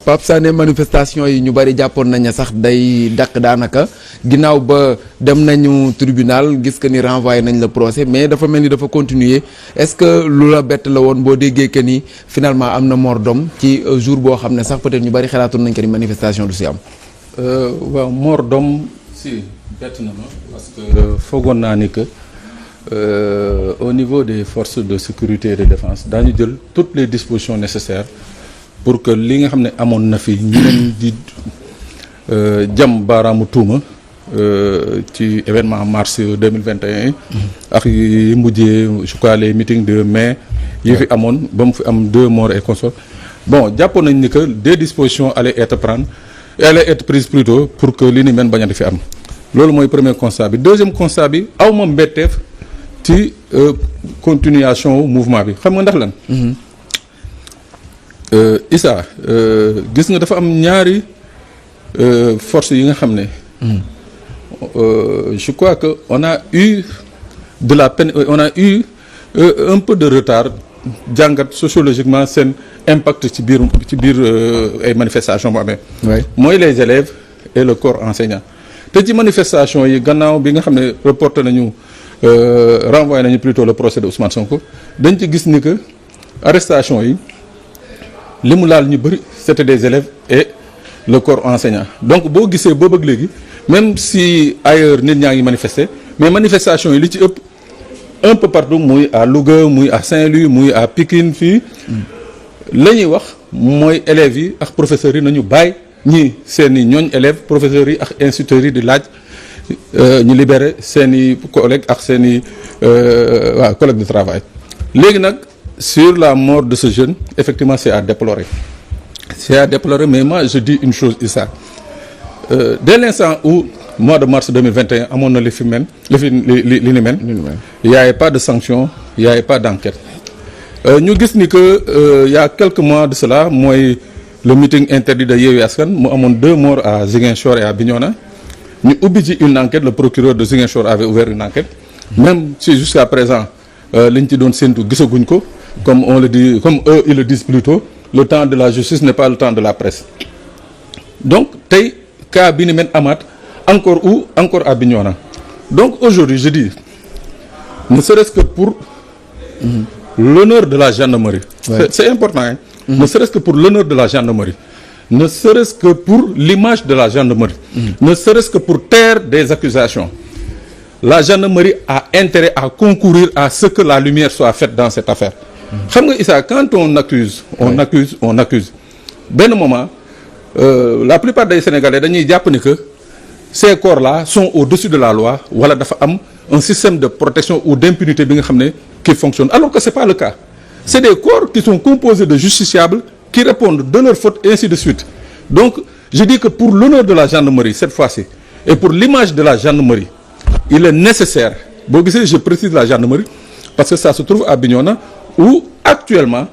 Pape Sané manifestation yi ñu bari jàppoon nañ ne sax day dakk daanaka ginnaaw ba dem nañu tribunal gis que ni renvoyé nañ le procès mais dafa mel ni dafa continuer est-ce que lu la bett la woon boo déggee que ni finalement am na mort d'homme ci jour boo xam ne sax peut-être ñu bari xalaatoon nañ que ni manifestation du si am. waaw mort d'homme si bett na ma parce que foogoon naa ni que au niveau des forces de sécurité et de défense daañu jël toutes les dispositions nécessaires pour que li nga xam ne amoon na fi ñu leen di jam baaraamu tuuma ci événement mars 2021 ak yi mujjee je crois les meetings de mai yi fi amoon ba mu fi am 2 morts et consorts bon jàppoon nañ ni que des dispositions allaient être prises plutôt pour que li ni mel bañ a di fi am loolu mooy premier constat bi. deuxième constat bi aw ma mbetteef ci continuation mouvement bi xam nga ndax lan. Issa gis nga dafa am ñaari force yi nga xam ne je crois que on a eu de la peine, on a eu un peu de retard jàngat sociologiquement seen impact ci biir ay manifestations bu amee. mooy les élèves et le corps enseignant te ci manifestation yi gannaaw bi nga xam ne reporté nañu renvoyé nañu plutôt le procès de Ousmane Sonko dañ ci gis ni que arrestation yi li mu laal ñu bëri c'était des élèves et le corps enseignant donc boo gisee boo bëgg léegi même si ailleurs nit ñaa ngi manifester mais manifestation yi li ci ëpp un peu partout muy à Louga muy à Saint-Louis muy à Pikine fii la ñuy wax mooy élèves yi ak professeurs yi nañu bàyyi ñii seen i ñooñ élèves professeurs yi ak instituteurs yi di laaj ñu libérer seen i collègues ak seen i collègues de travail léegi nag sur la mort de ce jeune effectivement c'est à déplorer mais moi je dis une chose Issa dès l'instant où mois de mars 2021 amoon na li ni mel il y avait pas de sanction il y avait pas d'enquête ñu gis ni que il y a quelques mois de cela mooy le meeting interdit de Yewwi Askan mu amoon 2 morts à Ziguinchor et à Bignona ñu ubbi ci une enquête le procureur de Ziguinchor avait ouvert une enquête même si jusqu'à présent liñ ci doon séntu gisaguñ ko comme on le dit comme eux ils le disent plutôt le temps de la justice n'est pas le temps de la presse donc tey cas bi ni mel amaat encore à Bignona donc aujourd'hui je dis ne serait-ce que pour l'honneur de la gendarmerie c'est important hein ne serait-ce que pour l'honneur de la gendarmerie ne serait-ce que pour l'image de la gendarmerie ne serait-ce que pour taire des accusations la gendarmerie a intérêt à concourir à ce que la lumière soit faite dans cette affaire xam nga Issa quand on accuse benn moment la plupart des Sénégalais dañuy jàpp ni que ces corps-là sont au-dessus de la loi wala dafa am un système de protection ou d'impunité bi nga xam ne qui fonctionne alors que c'est pas le cas c'est des corps qui sont composés de justiciables qui répondent de leurs fautes et ainsi de suite donc je dis que pour l'honneur de la gendarmerie cette fois-ci et pour l'image de la gendarmerie il est nécessaire boo gisee je précise la gendarmerie parce que ça se trouve à Bignona où actuellement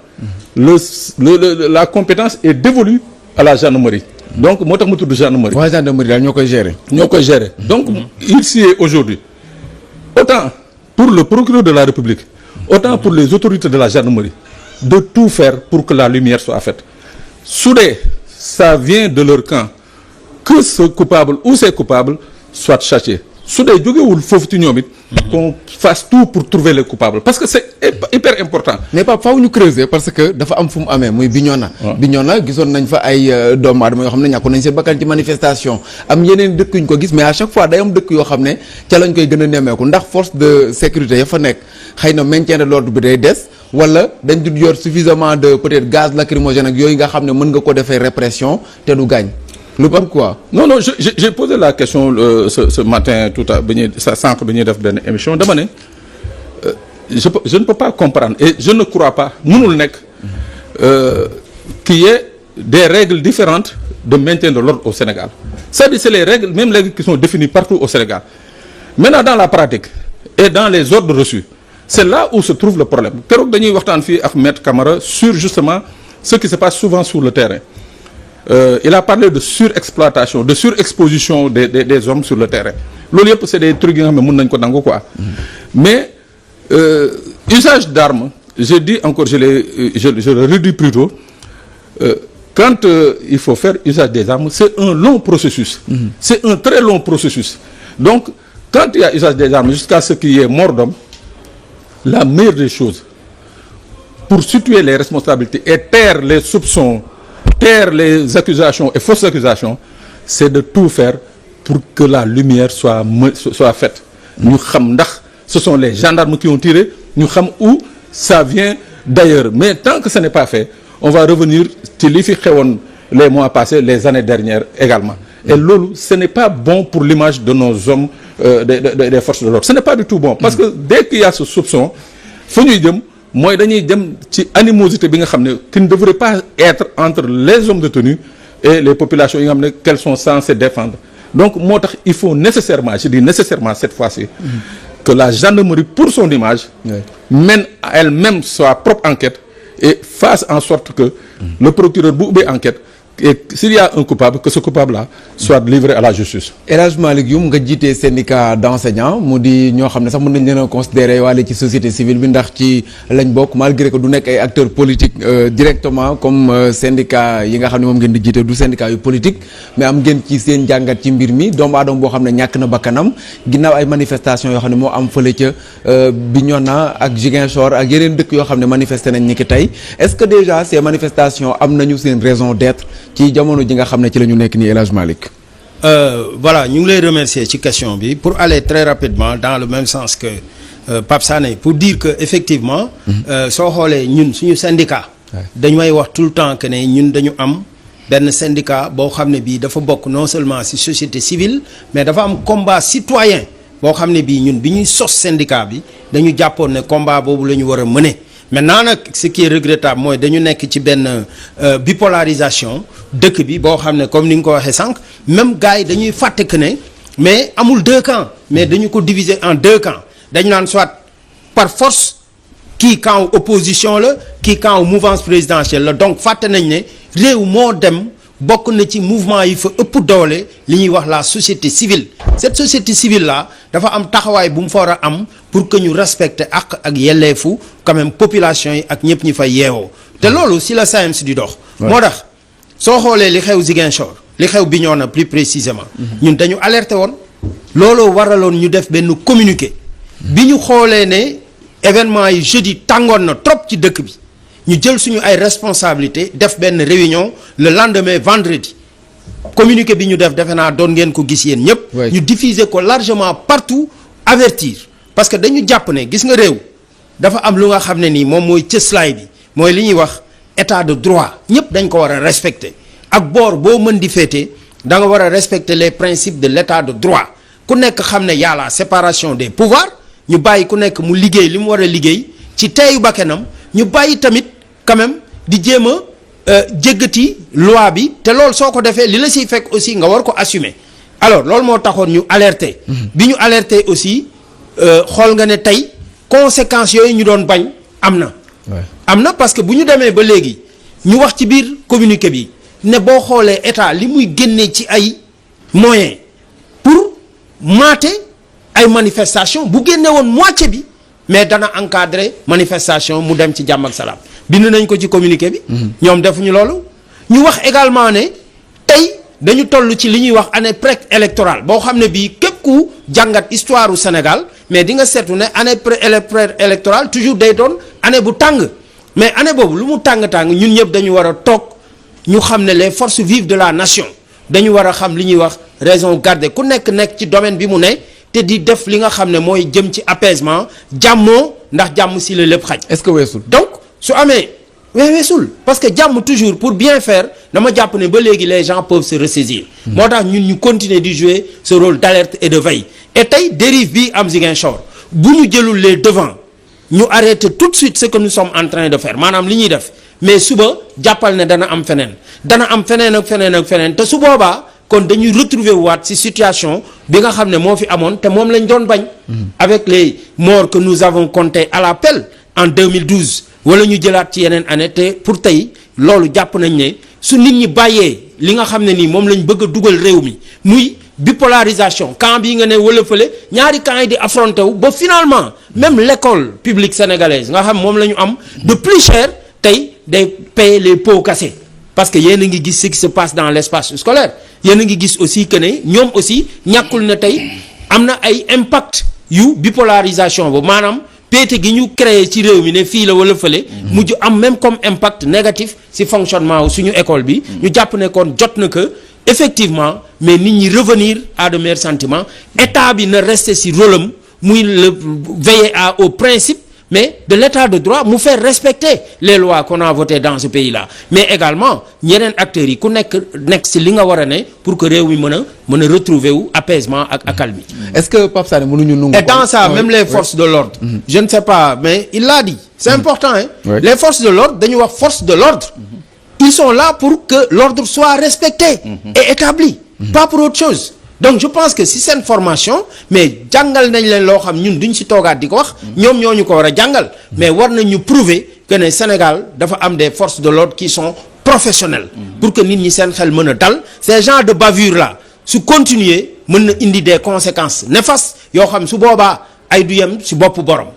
la compétence est dévolue à la gendarmerie donc moo tax ma tudd gendarmerie. waa gendarmerie daal ñoo koy gérer. donc il s'y est aujourd'hui autant pour le procureur de la République autant pour les autorités de la gendarmerie de tout faire pour que la lumière soit faite su dee ça vient de leur camp que ce coupable ou ces coupables soient châtiés su dee jógewul foofu ci ñoom it qu'on fasse tout pour trouver les coupables parce que c'est hyper important. mais Pape faaw ñu creuser parce que dafa am fu mu amee muy Bignona. Bignona gisoon nañ fa ay doomu aadama yoo xam ne ñàkkoon nañ seen bakkan ci manifestation am yeneen dëkk yu ñu ko gis mais à chaque fois day am dëkk yoo xam ne ca lañ koy gën a nemmeeku ndax force de sécurité ya fa nekk xëy na maintien de l'ordre bi day des wala dañ dul yor suffisamment de peut-être gaz lacrymogène ak yooyu nga xam ne mën nga ko defee répression te du gaañ. lu am quoi. non j'ai posé la question ce matin tout à sànq bi ñuy def benn émission dama ne je ne peux pas comprendre et je ne crois pas mënul nekk qu'il y ait des règles différentes de maintien de l'ordre au Sénégal c'est-à-dire c'est les règles même règles qui sont définies partout au Sénégal maintenant dans la pratique et dans les ordres reçus c'est là où se trouve le problème keroog dañuy waxtaan fii ak Maître Camara sur justement ce qui se passe souvent sur le terrain. Il a parlé de surexploitation de surexposition des hommes sur le terrain loolu yëpp c'est des trucs yi nga xam ne mën nañ ko nangu quoi mais usage d'armes je dis encore je le redis plutôt quand il faut faire usage des armes, c'est un long processus. C'est un très long processus. Donc, quand il y a usage des armes jusqu'à ce qu'il y ait mort d'homme, la meilleure des choses pour situer les responsabilités et taire les soupçons, taire les accusations et fausses accusations, c'est de tout faire pour que la lumière soit faite. Ñu xam ndax ce sont les gendarmes qui ont tiré, ñu xam où ça vient d'ailleurs. Mais tant que ce n'est pas fait, on va revenir ci li fi xewoon les mois passés, les années dernières également. Et loolu, ce n'est pas bon pour l'image de nos hommes des forces de l'ordre. Ce n'est pas du tout bon. Parce que dès qu'il y a ce soupçon, fu ñuy jëm mooy dañuy jëm ci animosité bi nga xam ne qui ne devrait pas être entre les hommes de tenue et les populations yi nga xam ne qu'elles sont censées défendre. Donc moo tax il faut nécessairement, je dis nécessairement cette fois-ci, que la gendarmerie pour son image mène à elle-même sa propre enquête et fasse en sorte que le procureur bu ubbee enquête et s'il y a un coupable, que ce coupable-là soit livré à la justice. El Hadj Malick Youm nga jiite syndicat d'enseignants mu di ñoo xam ne sax mën nañ leen a considérer waale ci société civile bi ndax ci lañ bokk malgré que du nekk ay acteurs politiques directement comme syndicat yi nga xam ne moom ngeen di jiite du syndicat yu politique mais am ngeen ci seen jàngat ci mbir mi doomu aadama boo xam ne ñàkk na bakkanam ginnaaw ay manifestations yoo xam ne moo am fële ca Bignona ak Ziguinchor ak yeneen dëkk yoo xam ne manifesté nañ ni ki tey est-ce que déjà ces manifestations am nañu seen raison d'être ci jamono ji nga xam ne ci la ñu nekk nii El Hadj Malick. Voilà ñu ngi lay remercier ci question bi pour aller très rapidement dans le même sens que Pape Sané pour dire que effectivement soo xoolee ñun suñu syndicat dañu may wax tout le temps que ne ñun dañu am benn syndicat boo xam ne bii dafa bokk non seulement ci société civile mais dafa am combat citoyen boo xam ne bii ñun bi ñuy sos syndicat bi dañu jàppoon ne combat boobu la ñu war a mener. Maintenant nag ce qui est regrettable mooy dañu nekk ci benn bipolarisation dëkk bi boo xam ne comme ni nga ko waxee sànq même gars yi dañuy fàtte que ne mais amul deux camps mais dañu ko diviser en deux camps dañu naan soit par force kii camp opposition la kii camp mouvance présidentielle la donc fàtte nañ ne réew moo dem bokk na ci mouvement yi fa ëpp doole li ñuy wax la société civile cette société civile là dafa am taxawaay bu mu fa war a am pour que ñu respecter ak yelleefu quand même population yi ak ñëpp ñi fay yeewoo te loolu si la SAEMS di dox moo tax soo xoolee li xew Ziguinchor li xew Bignona plus précisément ñun dañu alerté woon looloo waraloon ñu def benn communiqué bi ñu xoolee ne événement yi jeudi tàngoon na trop ci dëkk bi ñu jël suñu ay responsabilité def benn réunion le lendemain vendredi communiqué bi ñu def defe naa doon ngeen ko gis yéen ñëpp ñu diffuser ko largement partout avertir parce que dañu jàpp ne gis nga réew dafa am lu nga xam ne nii moom mooy cëslaay bi mooy li ñuy wax état de droit ñëpp dañ ko war a respecter ak boor boo mën di féete da nga war a respecter les principes de l'état de droit ku nekk xam ne y a la séparation des pouvoirs ñu bàyyi ku nekk mu liggéey li mu war a liggéey ci teeyu bakkanam ñu bàyyi tamit quand même di jéem a jéggati loi bi te loolu soo ko defee li la siy fekk aussi nga war ko assumer alors loolu moo taxoon ñu alerter bi ñu alerter aussi xool nga ne tey conséquences yooyu ñu doon bañ am na parce que bu ñu demee ba léegi ñu wax ci biir communiqué bi ne boo xoolee état li muy génnee ci ay moyens pour mater ay manifestations bu génne woon moitié bi mais dana encadrer manifestation mu dem ci jàmm ak salaam bind nañ ko ci communiqué bi ñoom defuñu loolu ñu wax également ne tey dañu toll ci li ñuy wax année pré-électorale boo xam ne bii képp ku jàngat histoire u Sénégal mais di nga seetu ne année pré-électorale toujours day doon année bu tàng mais année boobu lu mu tàng-tàng ñun ñëpp dañu war a toog ñu xam ne les forces vives de la nation dañu war a xam li ñuy wax raison garder ku nekk ci domaine bi mu ne te di def li nga xam ne mooy jëm ci apaisement jàmmoo ndax jàmm si la lépp xaj. est-ce que weesul donc su amee weesul parce que jàmm toujours pour bien faire dama jàpp ne ba léegi les gens peuvent se ressaisir. moo tax ñun ñu continuer di jouer ce rôle d'alerte et de veille et tey dérive bi am Ziguinchor bu ñu jëlul les devants ñu arrêter tout de suite ce que nous sommes en train de faire maanaam li ñuy def mais suba jàppal ne dana am feneen ak feneen te su boobaa. kon dañuy retrouver waat ci situation bi nga xam ne moo fi amoon te moom lañ doon bañ avec les morts que nous avons comptés à l'appel en 2012 wala ñu jëlaat ci yeneen année te pour tey loolu jàpp nañ ne su nit ñi bàyyee li nga xam ne nii moom lañ bëgg a dugal réew mi muy bipolarisation camp bii nga ne wala fële ñaari camp yi di affronté wu ba finalement même l'école publique sénégalaise nga xam moom la ñu am de plus cher tey day payer les pots cassés parce que yéen a ngi gis ce qui se passe dans l'espace scolaire yéen a ngi gis aussi que ne ñoom aussi ñàkkul na tey am na ay impact yu bipolarisation boobu maanaam péete gi ñu créé ci réew mi ne fii la wala fële mujj am même comme impact négatif ci fonctionnement suñu école bi ñu jàpp ne kon jot na que effectivement mais nit ñi revenir à de meilleurs sentiments état bi na rester ci rôle am muy le veiller au principe mais de l'état de droit mu faire respecter les lois qu'on a votées dans ce pays-là mais également ñeneen acteurs yi ku nekk ci li nga war a ne pour que réew mi mën a retrouver wu apaisement ak accalmie. est-ce que Pape Sané mënuñu nangu. et dans ça même les forces de l'ordre je ne sais pas mais il l'a dit c'est important hein. Les forces de l'ordre dañuy wax force de l'ordre ils sont là pour que l'ordre soit respecté et établi pas pour autre chose. Donc je pense que si seen formation mais jàngal nañ leen loo xam ñun duñ ci toogaat di ko wax ñoom ñoo ñu ko war a jàngal mais war nañ ñu prouver que ne Sénégal dafa am des forces de l'ordre qui sont professionnelles pour que nit ñi seen xel mën a dal ces genres de bavures là su continuer mën na indi des conséquences néfastes yoo xam su boobaa ay du yem ci boppu borom